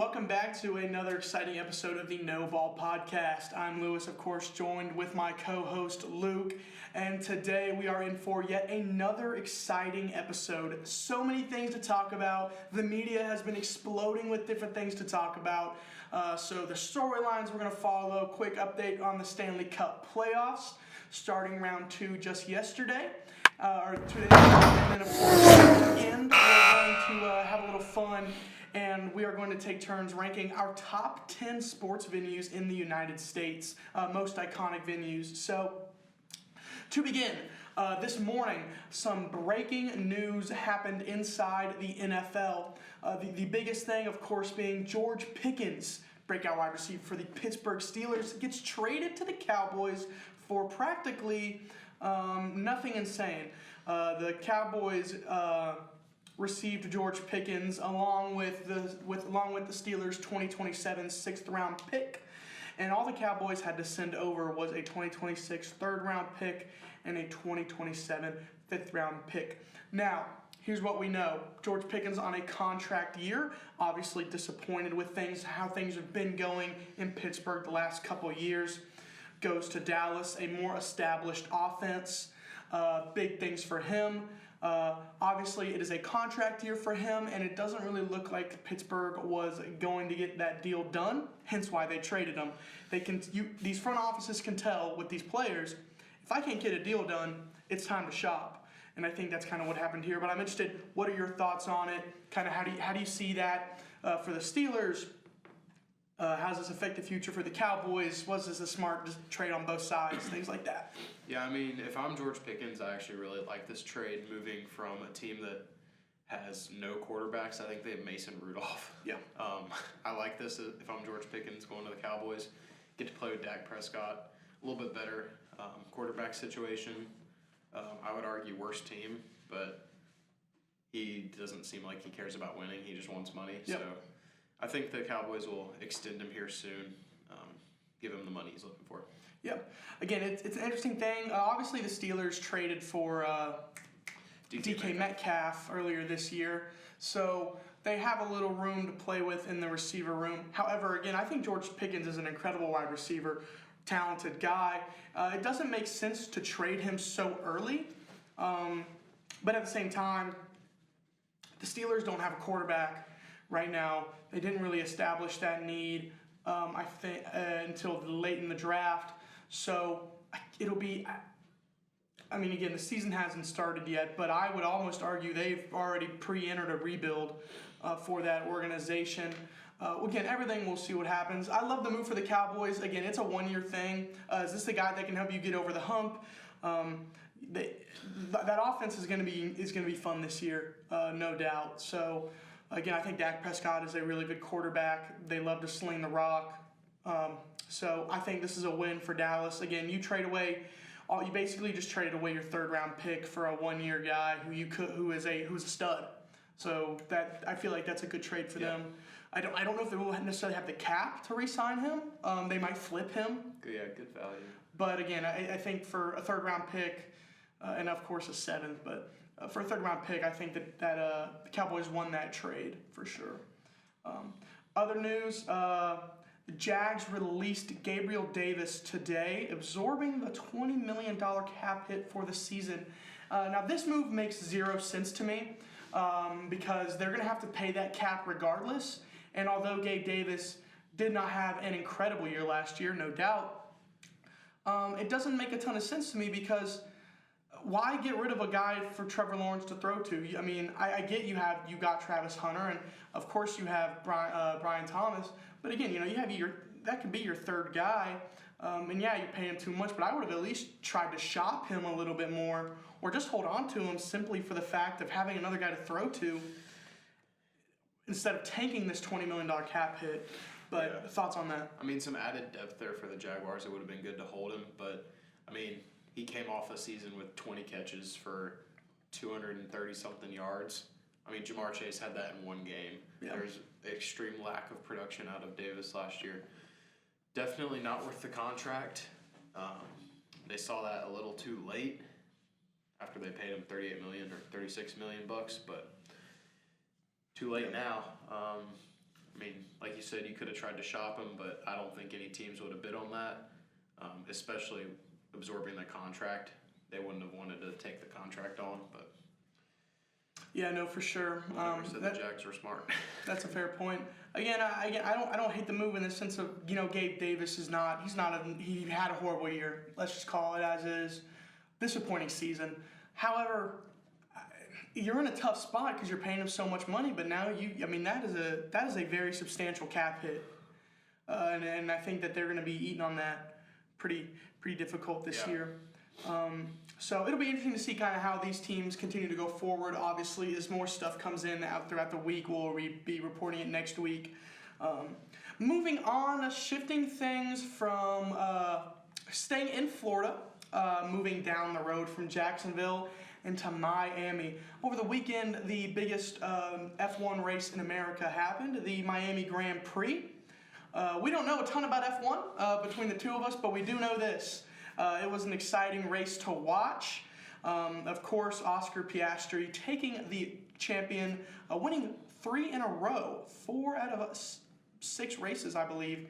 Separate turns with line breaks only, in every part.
welcome back to another exciting episode of the Kno Ball Podcast. I'm Lewis, of course, joined with my co-host Luke, and today we are in for yet another exciting episode. So many things to talk about. The media has been exploding with different things to talk about. So the storylines we're going to follow, quick update on the Stanley Cup playoffs, starting round 2 just yesterday. And then of course at the end we're going to have a little fun, and we are going to take turns ranking our top 10 sports venues in the United States, most iconic venues. So to begin, this morning some breaking news happened inside the NFL. The biggest thing, of course, being George Pickens, breakout wide receiver for the Pittsburgh Steelers, gets traded to the Cowboys for practically nothing insane. The Cowboys received George Pickens along with the Steelers' 2027 6th-round pick, and all the Cowboys had to send over was a 2026 3rd-round pick and a 2027 5th-round pick. Now, here's what we know. George Pickens on a contract year, obviously disappointed with how things have been going in Pittsburgh the last couple years. Goes to Dallas, a more established offense. Big things for him. Obviously, it is a contract year for him, and it doesn't really look like Pittsburgh was going to get that deal done, hence why they traded him. These front offices can tell with these players, if I can't get a deal done, it's time to shop. And I think that's kind of what happened here. But I'm interested, what are your thoughts on it? Kind of how do you see that for the Steelers? How does this affect the future for the Cowboys? Was this a smart trade on both sides? Things like that.
Yeah, I mean, if I'm George Pickens, I actually really like this trade, moving from a team that has no quarterbacks. I think they have Mason Rudolph.
Yeah.
I like this if I'm George Pickens going to the Cowboys. Get to play with Dak Prescott. A little bit better quarterback situation. I would argue worse team, but he doesn't seem like he cares about winning. He just wants money. Yep. So I think the Cowboys will extend him here soon, give him the money he's looking for.
Yep. Again, it's an interesting thing. Obviously, the Steelers traded for DK Metcalf earlier this year, so they have a little room to play with in the receiver room. However, again, I think George Pickens is an incredible wide receiver, talented guy. It doesn't make sense to trade him so early, but at the same time, the Steelers don't have a quarterback right now. They didn't really establish that need, I think, until late in the draft. So it'll be, I mean, again, the season hasn't started yet, but I would almost argue they've already pre-entered a rebuild for that organization. Again, everything, we'll see what happens. I love the move for the Cowboys. Again, it's a one-year thing. Is this the guy that can help you get over the hump? That offense is going to be fun this year, no doubt. So again, I think Dak Prescott is a really good quarterback. They love to sling the rock. So I think this is a win for Dallas. Again, you basically just traded away your 3rd-round pick for a one-year guy who's a stud. So that, I feel like that's a good trade for them. I don't know if they will necessarily have the cap to re-sign him. They might flip him.
Yeah, good value.
But again, I think for a 3rd-round pick, and of course a 7th, but for a 3rd-round pick, I think that the Cowboys won that trade for sure. Other news, the Jags released Gabriel Davis today, absorbing the $20 million cap hit for the season. Now, this move makes zero sense to me because they're going to have to pay that cap regardless. And although Gabe Davis did not have an incredible year last year, no doubt, it doesn't make a ton of sense to me because why get rid of a guy for Trevor Lawrence to throw to? I mean, I get you got Travis Hunter, and of course you have Brian Thomas. But again, you have that could be your 3rd guy, and yeah, you're paying him too much. But I would have at least tried to shop him a little bit more, or just hold on to him simply for the fact of having another guy to throw to, instead of tanking this $20 million cap hit. But yeah. Thoughts on that?
I mean, some added depth there for the Jaguars. It would have been good to hold him, but I mean, he came off a season with 20 catches for 230-something yards. I mean, Jamar Chase had that in one game. Yeah. There's an extreme lack of production out of Davis last year. Definitely not worth the contract. They saw that a little too late after they paid him $38 million or $36 million bucks, but too late now. I mean, like you said, you could have tried to shop him, but I don't think any teams would have bid on that, especially absorbing the contract. They wouldn't have wanted to take the contract on, but
Yeah, no, for sure.
never said the Jags were smart.
That's a fair point. Again, I don't hate the move in the sense of, Gabe Davis he had a horrible year. Let's just call it as is. Disappointing season. However, you're in a tough spot because you're paying him so much money, but now that is a very substantial cap hit. And I think that they're going to be eating on that pretty difficult this year. So it'll be interesting to see kind of how these teams continue to go forward. Obviously, as more stuff comes in out throughout the week, we'll be reporting it next week. Moving on, shifting things from staying in Florida, moving down the road from Jacksonville into Miami. Over the weekend, the biggest F1 race in America happened, the Miami Grand Prix. We don't know a ton about F1 between the two of us, but we do know this. It was an exciting race to watch. Of course, Oscar Piastri taking the champion, winning 3 in a row. 4 out of 6 races, I believe,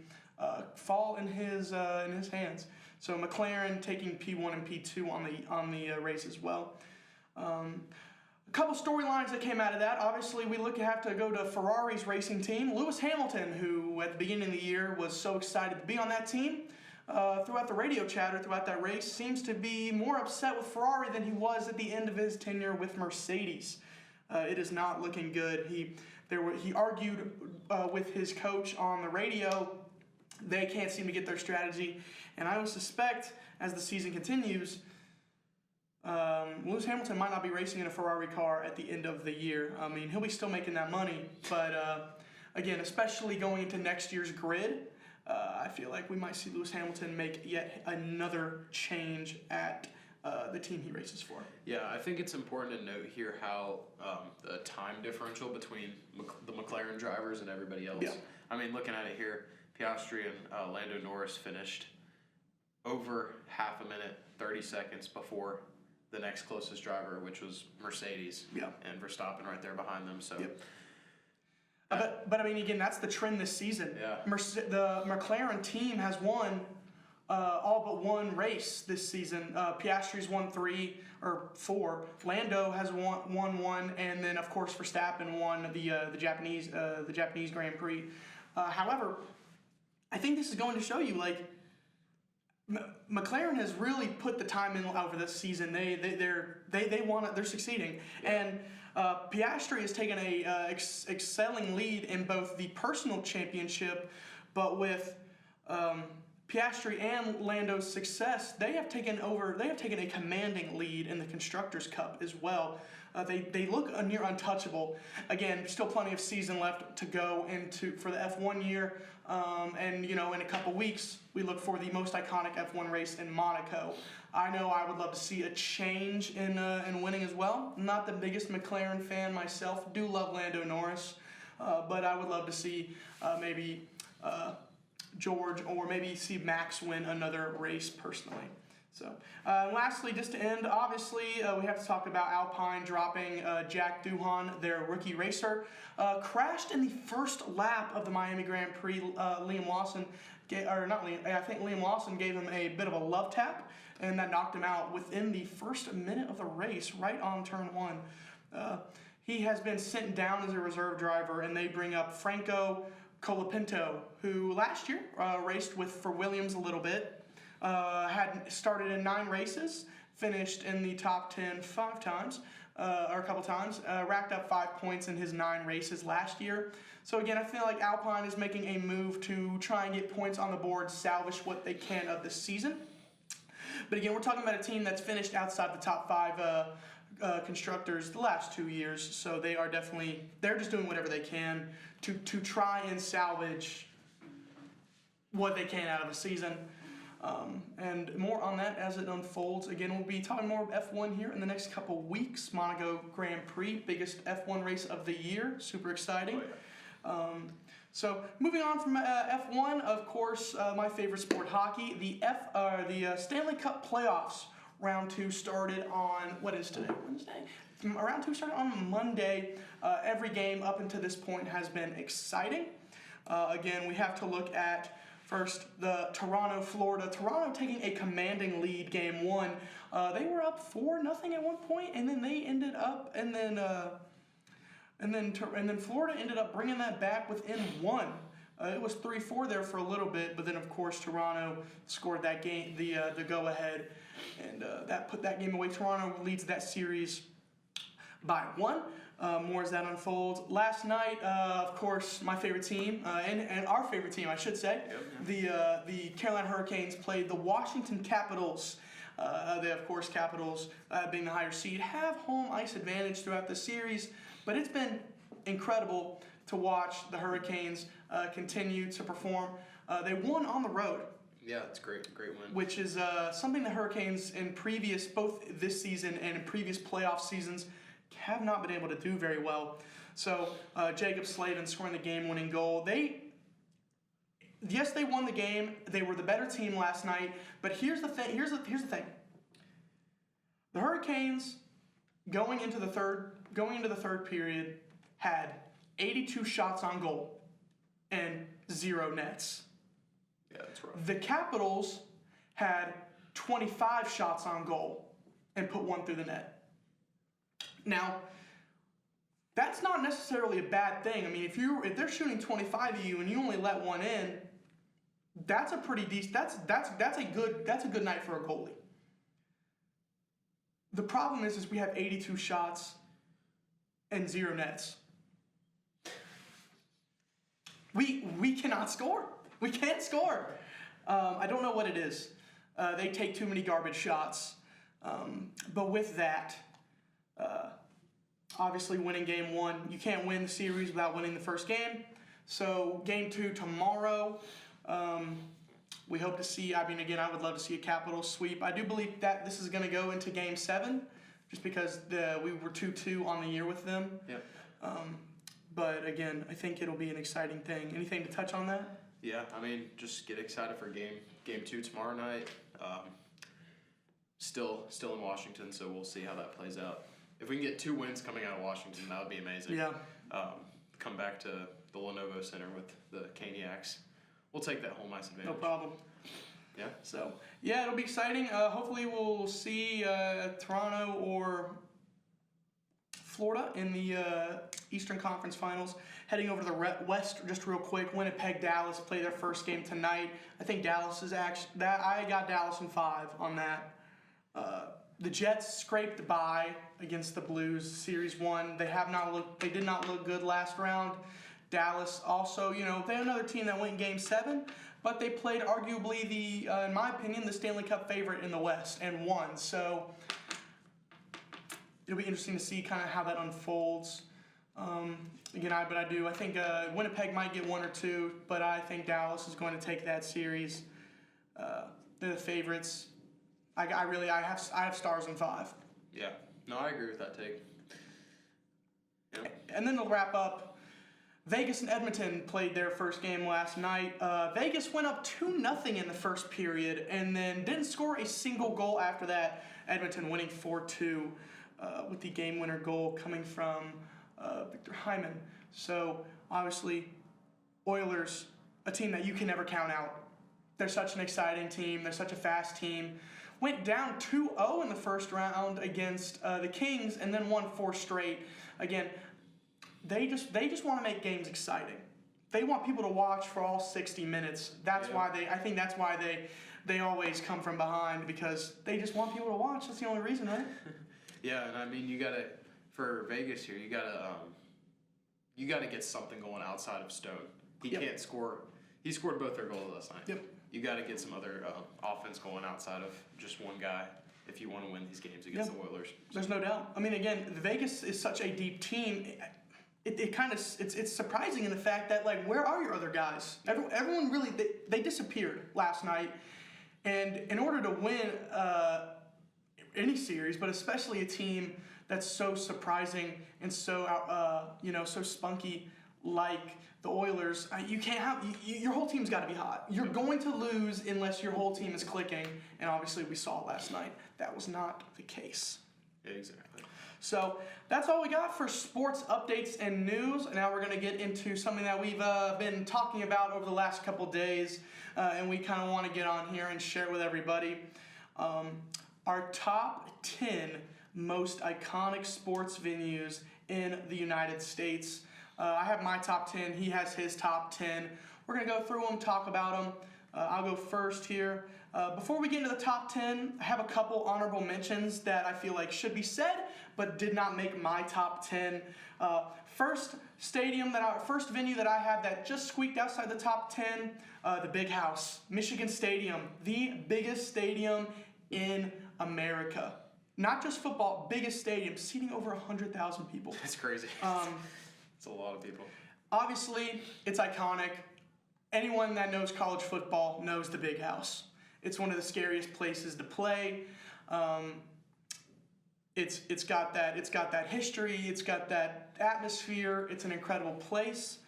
fall in his hands. So McLaren taking P1 and P2 on the race as well. A couple storylines that came out of that. Obviously, we have to go to Ferrari's racing team. Lewis Hamilton, who at the beginning of the year was so excited to be on that team, throughout the radio chatter throughout that race, seems to be more upset with Ferrari than he was at the end of his tenure with Mercedes. It is not looking good. He argued with his coach on the radio. They can't seem to get their strategy, and I would suspect as the season continues, Lewis Hamilton might not be racing in a Ferrari car at the end of the year. I mean, he'll be still making that money, but again, especially going into next year's grid, I feel like we might see Lewis Hamilton make yet another change at the team he races for.
Yeah, I think it's important to note here how the time differential between the McLaren drivers and everybody else.
Yeah.
I mean, looking at it here, Piastri and Lando Norris finished over half a minute, 30 seconds before the next closest driver, which was Mercedes.
Yeah.
And Verstappen right there behind them. So.
Yep. But I mean, again, that's the trend this season.
Yeah.
The McLaren team has won all but one race this season. Piastri's won 3 or 4. Lando has won 1, and then of course Verstappen won the Japanese Grand Prix. However, I think this is going to show you like McLaren has really put the time in over this season. They want it. They're succeeding, and Piastri has taken a excelling lead in both the personal championship, but with Piastri and Lando's success, they have taken a commanding lead in the Constructors' Cup as well. They look near untouchable. Again, still plenty of season left to go for the F1 year. And in a couple weeks, we look for the most iconic F1 race in Monaco. I know I would love to see a change in winning as well. I'm not the biggest McLaren fan myself. Do love Lando Norris, but I would love to see maybe George or maybe see Max win another race personally. So, lastly, just to end, obviously, we have to talk about Alpine dropping Jack Doohan, their rookie racer. Crashed in the first lap of the Miami Grand Prix. Liam Lawson, I think Liam Lawson gave him a bit of a love tap, and that knocked him out within the first minute of the race, right on turn 1. He has been sent down as a reserve driver, and they bring up Franco Colapinto, who last year raced for Williams a little bit. Had started in 9 races, finished in the top 10 5 times, or a couple times, racked up 5 points in his 9 races last year. So again, I feel like Alpine is making a move to try and get points on the board, salvage what they can of the season. But again, we're talking about a team that's finished outside the top 5 constructors the last 2 years. So they're just doing whatever they can to try and salvage what they can out of the season. And more on that as it unfolds. Again, we'll be talking more F1 here in the next couple weeks. Monaco Grand Prix, biggest F1 race of the year. Super exciting.
Oh, yeah.
So moving on from F1, of course, my favorite sport, hockey. The Stanley Cup playoffs round 2 started on, what is today? Wednesday? Round 2 started on Monday. Every game up until this point has been exciting. Again, we have to look at first the Florida. Toronto taking a commanding lead game one. They were up 4-0 at one point, and then they ended up, and then Florida ended up bringing that back within one. It was 3-4 there for a little bit, but then of course Toronto scored that game, the go-ahead, and that put that game away. Toronto leads that series by 1. More as that unfolds. Last night, of course, my favorite team, and our favorite team, I should say, the Carolina Hurricanes played the Washington Capitals. They, of course, Capitals, being the higher seed, have home ice advantage throughout the series, but it's been incredible to watch the Hurricanes continue to perform. They won on the road.
Yeah, it's great win.
Which is something the Hurricanes in previous, both this season and in previous playoff seasons, have not been able to do very well. So Jacob Slavin scoring the game-winning goal. Yes, they won the game. They were the better team last night. But here's the thing. Here's the thing. The Hurricanes going into the third period had 82 shots on goal and 0 nets.
Yeah, that's rough.
The Capitals had 25 shots on goal and put 1 through the net. Now, that's not necessarily a bad thing. I mean, if they're shooting 25 of you and you only let 1 in, that's a pretty decent. That's a good night for a goalie. The problem is we have 82 shots and 0 nets. We cannot score. We can't score. I don't know what it is. They take too many garbage shots. But with that, obviously winning game 1, you can't win the series without winning the first game. So game 2 tomorrow, we hope to see, I would love to see a Capitals sweep. I do believe that this is going to go into game 7, just because we were 2-2 on the year with them.
Yep.
But again, I think it'll be an exciting thing. Anything to touch on that?
Yeah, just get excited for game 2 tomorrow night. Still in Washington, so we'll see how that plays out. If we can get 2 wins coming out of Washington, that would be amazing.
Yeah.
Come back to the Lenovo Center with the Caniacs. We'll take that home ice advantage.
No problem.
Yeah.
So, yeah, it'll be exciting. Hopefully we'll see Toronto or Florida in the Eastern Conference Finals. Heading over to the West, just real quick, Winnipeg, Dallas play their first game tonight. I think Dallas is I got Dallas in 5 on that. The Jets scraped by against the Blues, Series 1. They did not look good last round. Dallas also, they're another team that went Game 7, but they played arguably in my opinion, the Stanley Cup favorite in the West and won. So it'll be interesting to see kind of how that unfolds. I think Winnipeg might get 1 or 2, but I think Dallas is going to take that series. They're the favorites. I have Stars in 5.
Yeah. No, I agree with that take. Yeah.
And then to wrap up, Vegas and Edmonton played their first game last night. Vegas went up 2-0 in the first period and then didn't score a single goal after that. Edmonton winning 4-2 with the game-winner goal coming from Victor Hyman. So, obviously, Oilers, a team that you can never count out. They're such an exciting team. They're such a fast team. Went down 2-0 in the first round against the Kings and then won 4 straight. Again, they just want to make games exciting. They want people to watch for all 60 minutes. That's why they always come from behind, because they just want people to watch. That's the only reason, right?
Yeah, and you gotta, for Vegas here, you gotta get something going outside of Stone. He can't score. He scored both their goals last night.
Yep.
You got to get some other offense going outside of just one guy if you want to win these games against the Oilers.
There's no doubt. Again, Vegas is such a deep team. It's surprising in the fact that, where are your other guys? Everyone really, they disappeared last night. And in order to win any series, but especially a team that's so surprising and so so spunky like the Oilers, you can't have your whole team's got to be hot. You're going to lose unless your whole team is clicking, and obviously we saw last night that was not the case.
Yeah, exactly.
So that's all we got for sports updates and news. Now we're going to get into something that we've been talking about over the last couple days, and we kind of want to get on here and share with everybody. Our top 10 most iconic sports venues in the United States. I have my top 10. He has his top 10. We're going to go through them, talk about them. I'll go first here. Before we get into the top 10, I have a couple honorable mentions that I feel like should be said, but did not make my top 10. First venue that I had that just squeaked outside the top 10, the Big House, Michigan Stadium, the biggest stadium in America. Not just football, biggest stadium, seating over 100,000 people.
That's crazy. It's a lot of people. Obviously,
it's iconic. Anyone that knows college football knows the Big House. It's one of the scariest places to play. It's got that history. It's got that atmosphere. It's an incredible place.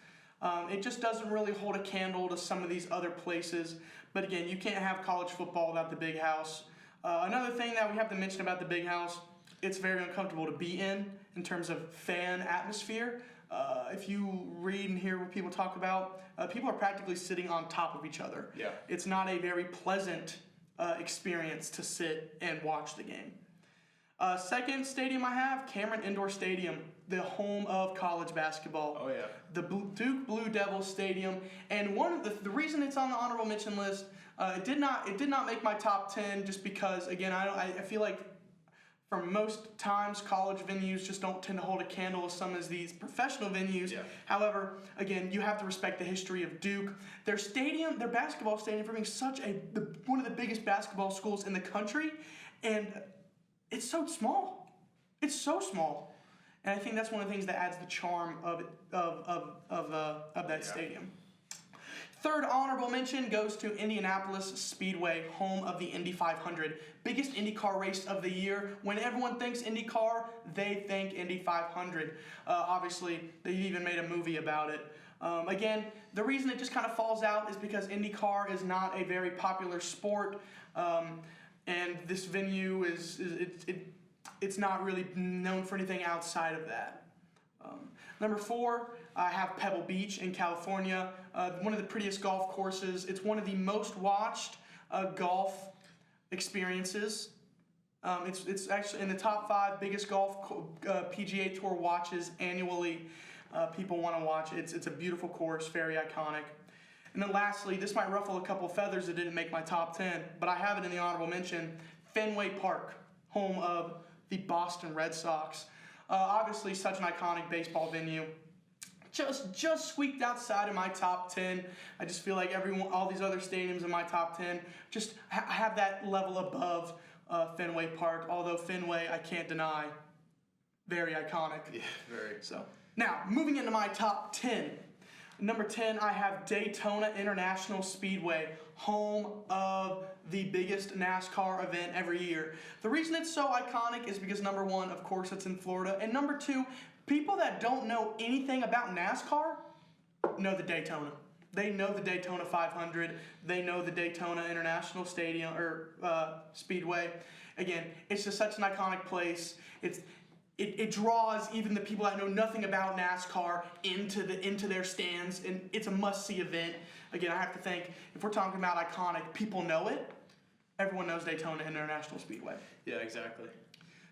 It just doesn't really hold a candle to some of these other places. But again, you can't have college football without the Big House. Another thing that we have to mention about the Big House, it's very uncomfortable to be in terms of fan atmosphere. If you read and hear what people talk about, people are practically sitting on top of each other.
Yeah.
It's not a very pleasant experience to sit and watch the game. Second stadium I have, Cameron Indoor Stadium, the home of college basketball.
Oh yeah.
The Duke Blue Devils Stadium, and one of the reason it's on the honorable mention list, it did not make my top 10 just because again I feel like for most times college venues just don't tend to hold a candle to some of these professional venues.
Yeah.
However, again, you have to respect the history of Duke. Their basketball stadium, for being one of the biggest basketball schools in the country, and it's so small. It's so small, and I think that's one of the things that adds the charm of that stadium. Third honorable mention goes to Indianapolis Speedway, home of the Indy 500. Biggest IndyCar race of the year. When everyone thinks IndyCar, they think Indy 500. Obviously, they've even made a movie about it. Again, the reason it just kind of falls out is because IndyCar is not a very popular sport, and this venue it's not really known for anything outside of that. Number 4, I have Pebble Beach in California, one of the prettiest golf courses. It's one of the most watched golf experiences. It's actually in the top 5 biggest golf PGA Tour watches annually. People want to watch it. It's a beautiful course, very iconic. And then lastly, this might ruffle a couple feathers that didn't make my top 10, but I have it in the honorable mention, Fenway Park, home of the Boston Red Sox. Obviously, such an iconic baseball venue. Just squeaked outside of my top 10. I just feel like all these other stadiums in my top 10 just have that level above Fenway Park. Although Fenway, I can't deny, very iconic.
Yeah, very.
So now moving into my top 10. Number 10, I have Daytona International Speedway, home of the biggest NASCAR event every year. The reason it's so iconic is because number 1, of course, it's in Florida, and number 2, people that don't know anything about NASCAR know the Daytona. They know the Daytona 500. They know the Daytona International Stadium or Speedway. Again, it's just such an iconic place. It draws even the people that know nothing about NASCAR into their stands, and it's a must-see event. Again, I have to think, if we're talking about iconic, people know it. Everyone knows Daytona International Speedway.
Yeah, exactly.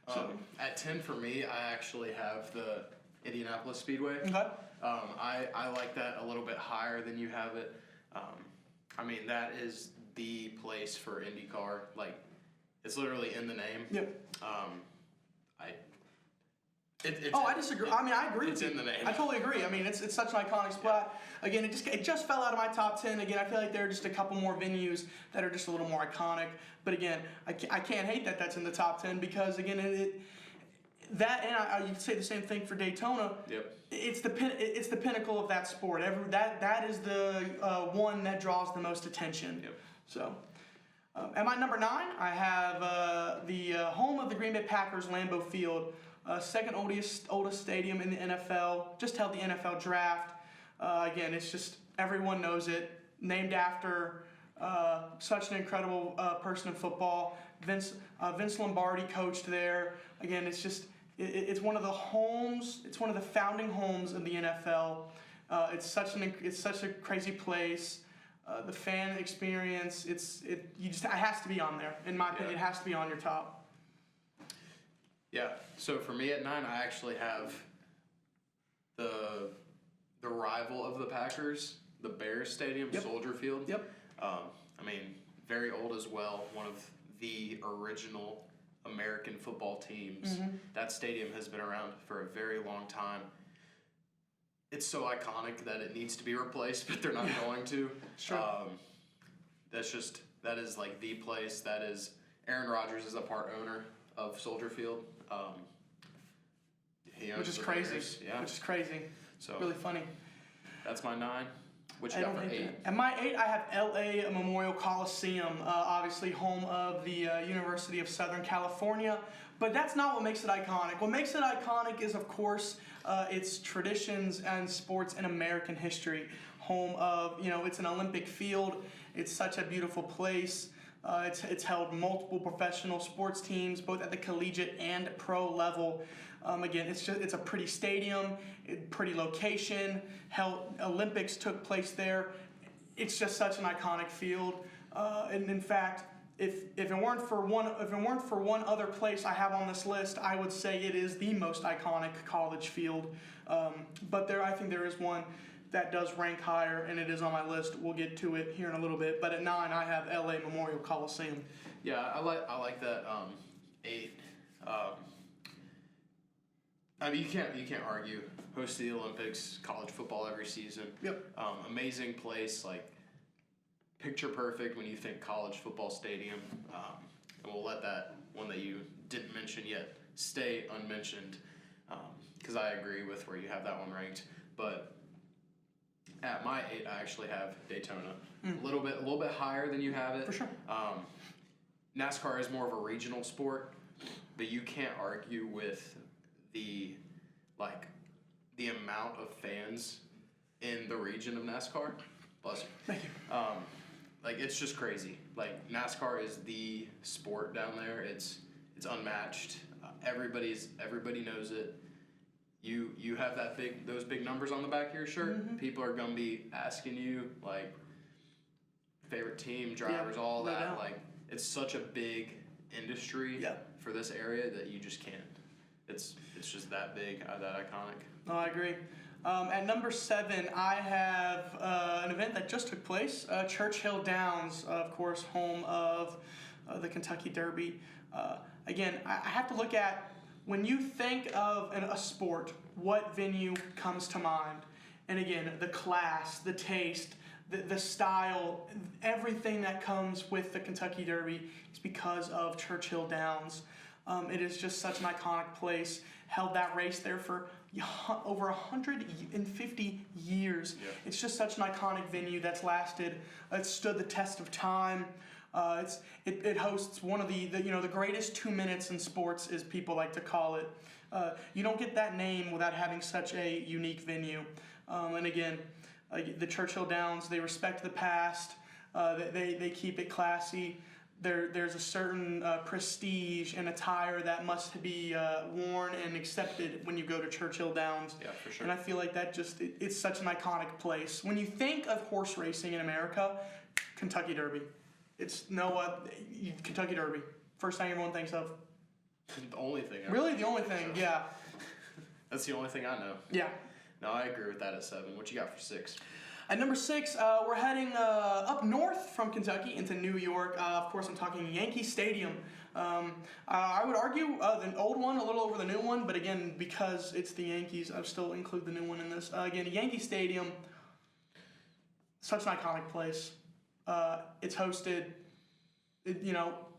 So
at 10 for me, I actually have the Indianapolis Speedway.
Okay.
I like that a little bit higher than you have it. I mean, that is the place for IndyCar. Like, it's literally in the name.
Yep. I disagree. I agree with you.
It's in the name.
I totally agree. I mean, it's such an iconic spot. Again, it just fell out of my top 10. Again, I feel like there are just a couple more venues that are just a little more iconic. But again, I can't hate that that's in the top 10 because again, you could say the same thing for Daytona.
Yep.
It's the pinnacle of that sport. That is the one that draws the most attention.
Yep.
So. At my number 9, I have the home of the Green Bay Packers, Lambeau Field. Second oldest stadium in the NFL, just held the NFL draft. Again, it's just, everyone knows it. Named after such an incredible person in football. Vince Lombardi coached there. Again, it's just It's one of the homes. It's one of the founding homes of the NFL. It's such a crazy place. The fan experience. It has to be on there. In my opinion, it has to be on your top.
Yeah. So for me at 9, I actually have the rival of the Packers, the Bears Stadium,
Yep.
Soldier Field.
Yep.
I mean, very old as well. One of the original American football teams.
Mm-hmm.
That stadium has been around for a very long time. It's so iconic that it needs to be replaced, but they're not going to.
Sure.
That is like the place. That is Aaron Rodgers is a part owner of Soldier Field. He owns
Which is
the
crazy.
Bears. Yeah.
Which is crazy.
So
Really funny.
that's my 9. What you
I
got
don't
for
hate
8?
that. At my 8, I have LA Memorial Coliseum, obviously home of the University of Southern California. But that's not what makes it iconic. What makes it iconic is, of course, its traditions and sports and American history. Home of, it's an Olympic field. It's such a beautiful place. It's held multiple professional sports teams, both at the collegiate and pro level. Again, it's a pretty stadium, pretty location. Hell, Olympics took place there. It's just such an iconic field. And in fact, if it weren't for one other place I have on this list, I would say it is the most iconic college field. But I think there is one that does rank higher, and it is on my list. We'll get to it here in a little bit. But at 9, I have LA Memorial Coliseum.
Yeah, I like that 8. I mean, you can't argue. Host the Olympics, college football every season.
Yep.
Amazing place, like picture perfect when you think college football stadium. And we'll let that one that you didn't mention yet stay unmentioned, because I agree with where you have that one ranked. But at my 8, I actually have Daytona. A little bit higher than you have it.
For sure.
NASCAR is more of a regional sport, but you can't argue with the amount of fans in the region of NASCAR. Bless you.
Thank you.
Like, it's just crazy. Like, NASCAR is the sport down there. It's unmatched. Everybody knows it. You have those big numbers on the back of your shirt.
Mm-hmm.
People are gonna be asking you like favorite team, drivers, all
no
that.
doubt.
Like, it's such a big industry for this area that you just can't. It's just that big, that iconic.
No, I agree. At number 7, I have an event that just took place, Churchill Downs, of course, home of the Kentucky Derby. Again, I have to look at, when you think of a sport, what venue comes to mind? And again, the class, the taste, the style, everything that comes with the Kentucky Derby is because of Churchill Downs. It is just such an iconic place. Held that race there for over 150 years.
Yeah.
It's just such an iconic venue that's lasted. It's stood the test of time. It hosts one of the greatest 2 minutes in sports, as people like to call it. You don't get that name without having such a unique venue. And again, the Churchill Downs, they respect the past. They keep it classy. There's a certain prestige and attire that must be worn and accepted when you go to Churchill Downs.
Yeah, for sure.
And I feel like that it's such an iconic place. When you think of horse racing in America, Kentucky Derby. It's Kentucky Derby. First thing everyone thinks of.
The only thing.
Really, the only thing, yeah.
That's the only thing I know.
Yeah.
No, I agree with that at 7. What you got for 6?
At number 6, we're heading up north from Kentucky into New York. Of course, I'm talking Yankee Stadium. I would argue the old one a little over the new one, but again, because it's the Yankees, I still include the new one in this. Again, Yankee Stadium, such an iconic place. It's hosted,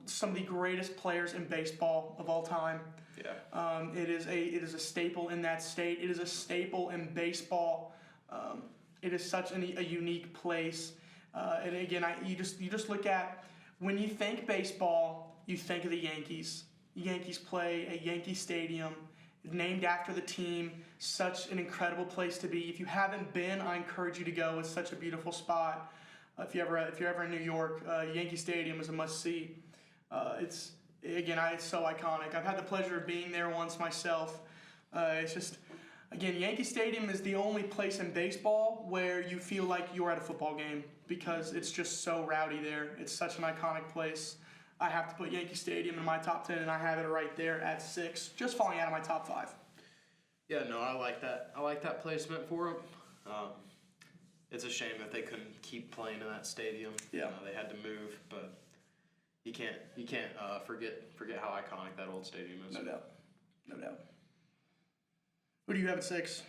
some of the greatest players in baseball of all time.
Yeah.
It is a staple in that state. It is a staple in baseball. It is such a unique place. And again, you just look at, when you think baseball, you think of the Yankees. The Yankees play at Yankee Stadium, named after the team. Such an incredible place to be. If you haven't been, I encourage you to go. It's such a beautiful spot. If you're ever in New York, Yankee Stadium is a must-see. again, it's so iconic. I've had the pleasure of being there once myself. It's just, again, Yankee Stadium is the only place in baseball where you feel like you're at a football game because it's just so rowdy there. It's such an iconic place. I have to put Yankee Stadium in my top 10, and I have it right there at 6, just falling out of my top 5.
Yeah, no, I like that. I like that placement for him. It's a shame that they couldn't keep playing in that stadium.
Yeah.
They had to move, but you can't forget how iconic that old stadium is.
No doubt. No doubt. Who do you have at 6?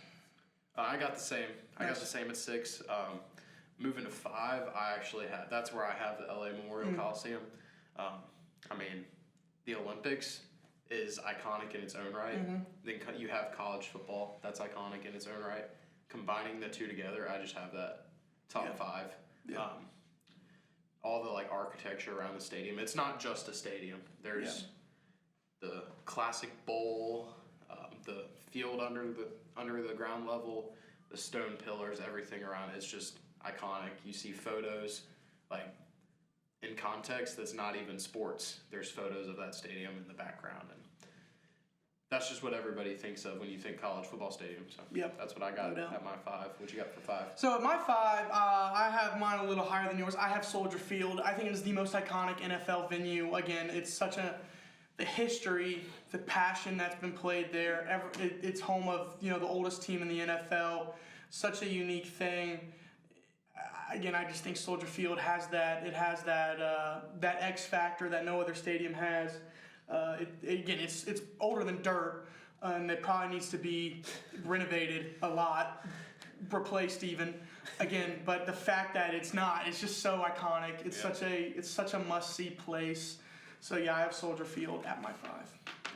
I got the same. I got
Nice.
the same at 6. Moving to 5, that's where I have the LA Memorial Coliseum. I mean, the Olympics is iconic in its own right. Then you have college football, that's iconic in its own right. Combining the two together, I just have that top 5.
Yeah.
All the architecture around the stadium. It's not just a stadium. There's the classic bowl, the field under the ground level, the stone pillars, everything around it. It's just iconic. You see photos in context that's not even sports. There's photos of that stadium in the background, and that's just what everybody thinks of when you think college football stadium. So that's what I got at my 5. What you got for 5?
So at my 5, I have mine a little higher than yours. I have Soldier Field. I think it is the most iconic NFL venue. Again, it's such the history, the passion that's been played there. It's home of the oldest team in the NFL. Such a unique thing. Again, I just think Soldier Field has that. It has that X factor that no other stadium has. It's older than dirt, and it probably needs to be renovated a lot, replaced even. Again, but the fact that it's just so iconic. It's such a must-see place. So yeah, I have Soldier Field at my 5.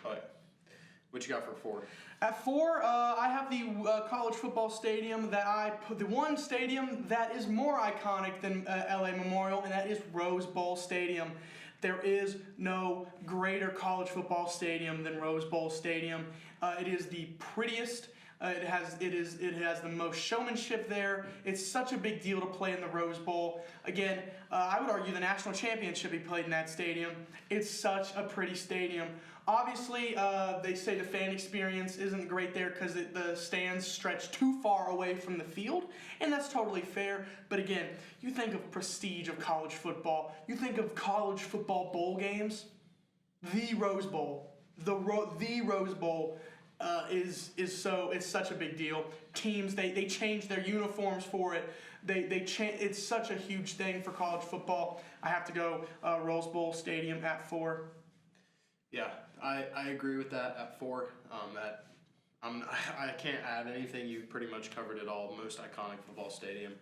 Oh yeah. What you got for 4?
At 4, I have the college football stadium the one stadium that is more iconic than LA Memorial, and that is Rose Bowl Stadium. There is no greater college football stadium than Rose Bowl Stadium. It is the prettiest. It has the most showmanship there. It's such a big deal to play in the Rose Bowl. Again, I would argue the national championship be played in that stadium. It's such a pretty stadium. Obviously, they say the fan experience isn't great there because the stands stretch too far away from the field, and that's totally fair. But again, you think of prestige of college football. You think of college football bowl games. The Rose Bowl, the Rose Bowl it's such a big deal. Teams they change their uniforms for it. It's such a huge thing for college football. I have to go Rose Bowl Stadium at 4.
Yeah, I agree with that at 4. I can't add anything. You pretty much covered it all. Most iconic football stadium.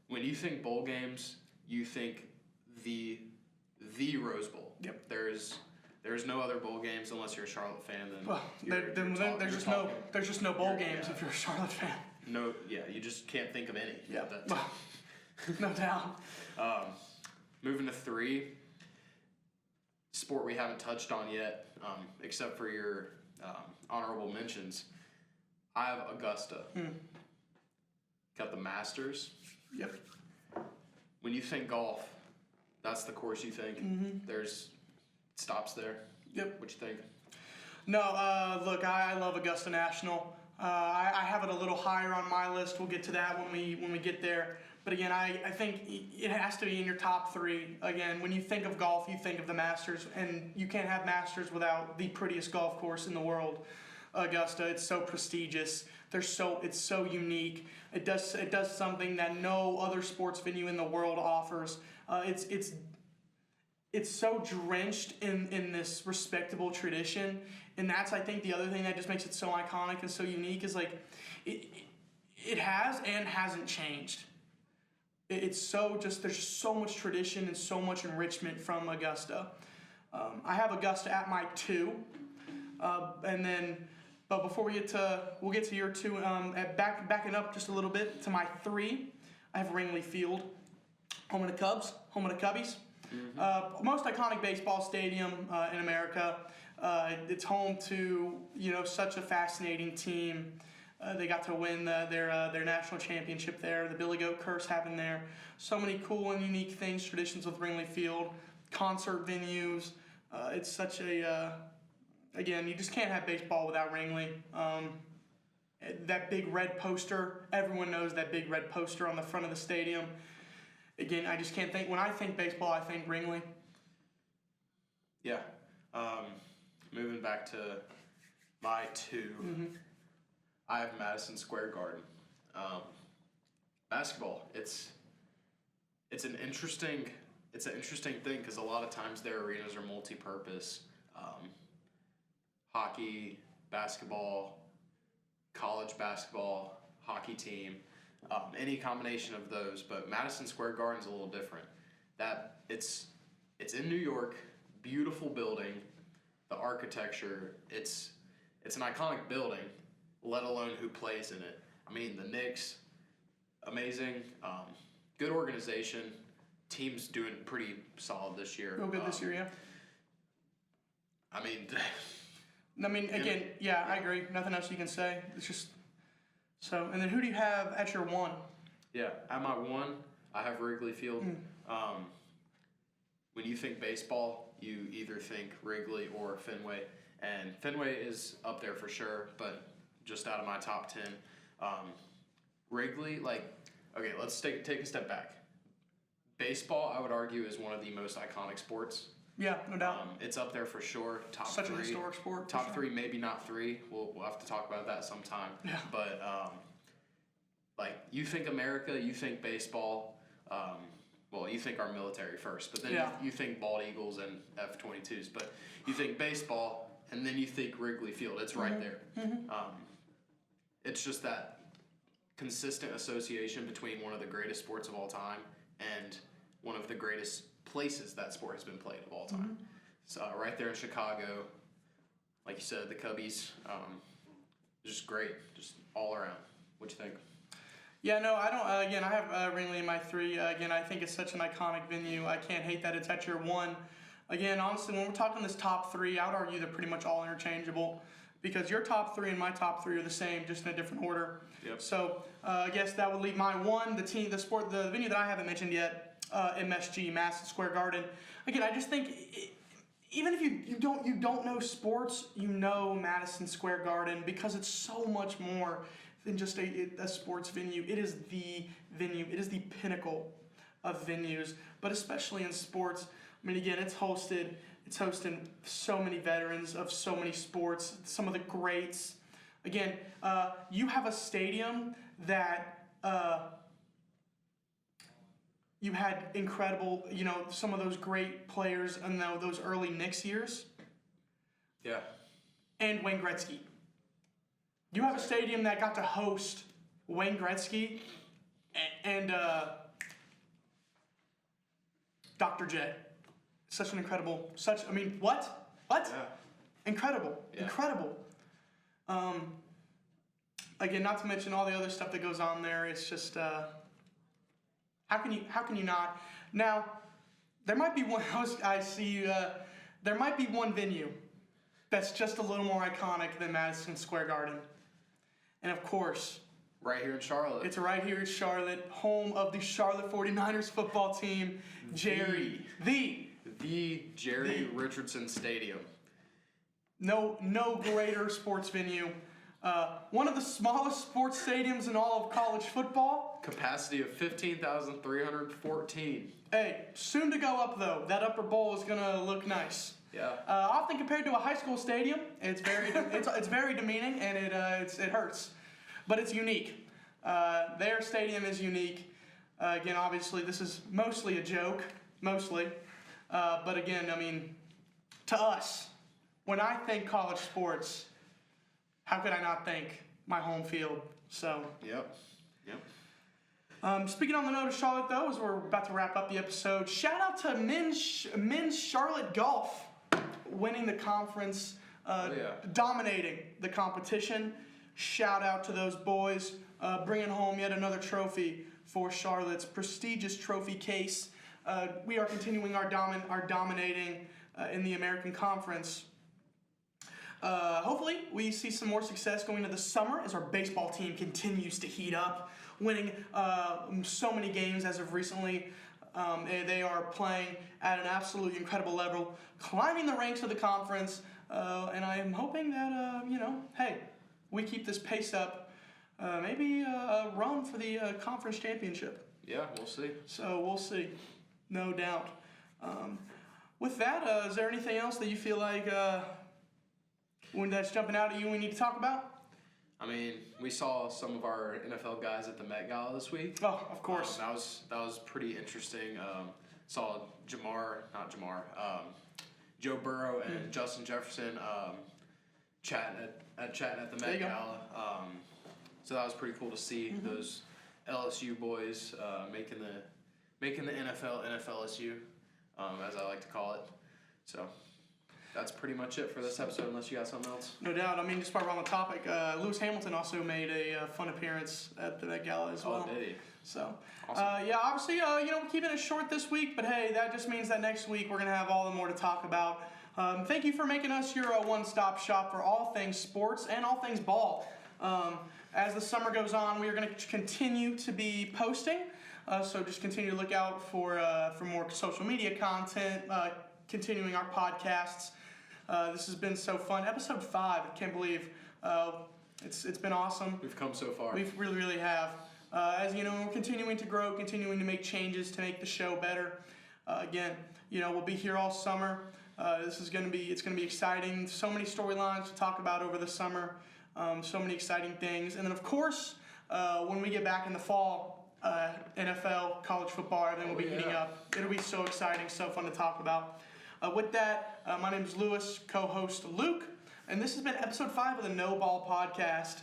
When you think bowl games, you think the Rose Bowl.
Yep.
There's no other bowl games unless you're a Charlotte fan.
There's just no bowl games if you're a Charlotte fan.
No, yeah, you just can't think of any.
Yeah, no doubt.
Moving to 3. Sport we haven't touched on yet, except for your honorable mentions. I have Augusta. Got the Masters.
Yep.
When you think golf, that's the course you think. There's stops there.
Yep.
What you think?
No, look, I love Augusta National. I have it a little higher on my list. We'll get to that when we get there. But again, I think it has to be in your top 3. Again, when you think of golf, you think of the Masters, and you can't have Masters without the prettiest golf course in the world, Augusta. It's so prestigious. It's so unique. It does something that no other sports venue in the world offers. It's so drenched in this respectable tradition, and that's, I think, the other thing that just makes it so iconic and so unique is it has and hasn't changed. It's so there's just so much tradition and so much enrichment from Augusta. I have Augusta at my 2, but before we'll get to your 2. Backing up just a little bit to my 3, I have Wrigley Field, home of the Cubs, home of the Cubbies. Most iconic baseball stadium in America. It's home to such a fascinating team. They got to win their national championship there. The Billy Goat Curse happened there. So many cool and unique things, traditions with Wrigley Field, concert venues, It's such a again, you just can't have baseball without Ringley. That big red poster, everyone knows that big red poster on the front of the stadium. Again, I just can't think. When I think baseball, I think Ringley.
Yeah. Moving back to my two, I have Madison Square Garden. Basketball, it's an interesting thing because a lot of times their arenas are multi-purpose. Hockey, basketball, college basketball, hockey team, any combination of those. But Madison Square Garden's a little different. That it's in New York, beautiful building, the architecture. It's an iconic building, let alone who plays in it. I mean, the Knicks, amazing, good organization. Team's doing pretty solid this year.
Real good this year, yeah.
I mean,
again, yeah, I agree. Nothing else you can say. It's just so. And then who do you have at your one?
Yeah, at my one, I have Wrigley Field. When you think baseball, you either think Wrigley or Fenway, and Fenway is up there for sure, but just out of my top 10. Wrigley, okay, let's take a step back. Baseball, I would argue, is one of the most iconic sports.
Yeah, no doubt.
It's up there for sure. Top
Such
three.
Such a historic sport.
Top three, maybe not three. We'll have to talk about that sometime.
Yeah.
But you think America, you think baseball. Well, you think our military first, but then you think bald eagles and F-22s. But you think baseball, and then you think Wrigley Field. It's right there. It's just that consistent association between one of the greatest sports of all time and one of the greatest places that sport has been played of all time. So right there in Chicago, like you said, the Cubbies, just great, just all around. What you think?
Yeah, no, I don't. Again, I have Ringley in my 3. Again, I think it's such an iconic venue. I can't hate that it's at your 1. Again, honestly, when we're talking this top 3, I would argue they're pretty much all interchangeable because your top 3 and my top 3 are the same, just in a different order.
Yep.
So I guess that would leave my 1, the venue that I haven't mentioned yet, MSG, Madison Square Garden. Again, I just think even if you don't know sports, you know Madison Square Garden because it's so much more than just a sports venue. It is the venue. It is the pinnacle of venues, but especially in sports. I mean, again, it's hosting so many veterans of so many sports, some of the greats. Again, you have a stadium that you had incredible, some of those great players in those early Knicks years.
Yeah.
And Wayne Gretzky. You have a stadium that got to host Wayne Gretzky and Dr. J. Such an incredible, what?
Yeah.
Incredible.
Yeah.
Incredible. Again, not to mention all the other stuff that goes on there. It's just, how can you not? Now, there might be one, there might be one venue that's just a little more iconic than Madison Square Garden. And of course,
right here in Charlotte.
It's right here in Charlotte, home of the Charlotte 49ers football team, Jerry.
The Jerry Richardson Stadium.
No greater sports venue. One of the smallest sports stadiums in all of college football.
Capacity of 15,314.
Hey, soon to go up though. That upper bowl is gonna look nice.
Yeah.
Often compared to a high school stadium, it's very it's very demeaning and it hurts, but it's unique. Their stadium is unique. Again, obviously, this is mostly a joke, but again, I mean, to us, when I think college sports, how could I not think my home field? So.
Yep.
Speaking on the note of Charlotte, though, as we're about to wrap up the episode, shout out to men's Charlotte golf winning the conference, dominating the competition. Shout out to those boys bringing home yet another trophy for Charlotte's prestigious trophy case. We are continuing our dominating in the American Conference. Hopefully, we see some more success going into the summer as our baseball team continues to heat up, winning so many games as of recently. They are playing at an absolutely incredible level, climbing the ranks of the conference, and I am hoping that, hey, we keep this pace up, maybe a run for the conference championship.
Yeah, we'll see.
So we'll see, no doubt. With that, is there anything else that you feel like when that's jumping out at you we need to talk about?
I mean, we saw some of our NFL guys at the Met Gala this week.
Oh, of course.
That was pretty interesting. Saw Joe Burrow and Justin Jefferson chatting at the Met Gala. So that was pretty cool to see those LSU boys making the NFLSU, as I like to call it. So that's pretty much it for this episode, unless you got something else.
No doubt. I mean, just while we're on the topic, Lewis Hamilton also made a fun appearance at the Met Gala as well.
Oh, did he?
So,
awesome.
yeah, obviously, keeping it short this week, but hey, that just means that next week we're going to have all the more to talk about. Thank you for making us your one-stop shop for all things sports and all things ball. As the summer goes on, we are going to continue to be posting, so just continue to look out for more social media content, continuing our podcasts. This has been so fun. Episode 5, I can't believe it's been awesome.
We've come so far.
We really, really have. As you know, we're continuing to grow, continuing to make changes to make the show better. Again, we'll be here all summer. It's going to be exciting. So many storylines to talk about over the summer. So many exciting things. And then, of course, when we get back in the fall, NFL, college football, everything will be heating up. It'll be so exciting, so fun to talk about. With that, my name is Lewis, co-host Luke, and this has been episode 5 of the Kno Ball Podcast.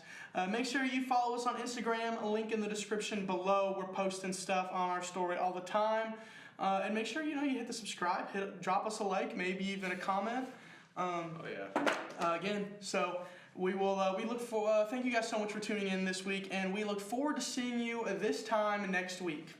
Make sure you follow us on Instagram, a link in the description below. We're posting stuff on our story all the time. And make sure you hit the subscribe, drop us a like, maybe even a comment. Again, so we look for. Thank you guys so much for tuning in this week, and we look forward to seeing you this time next week.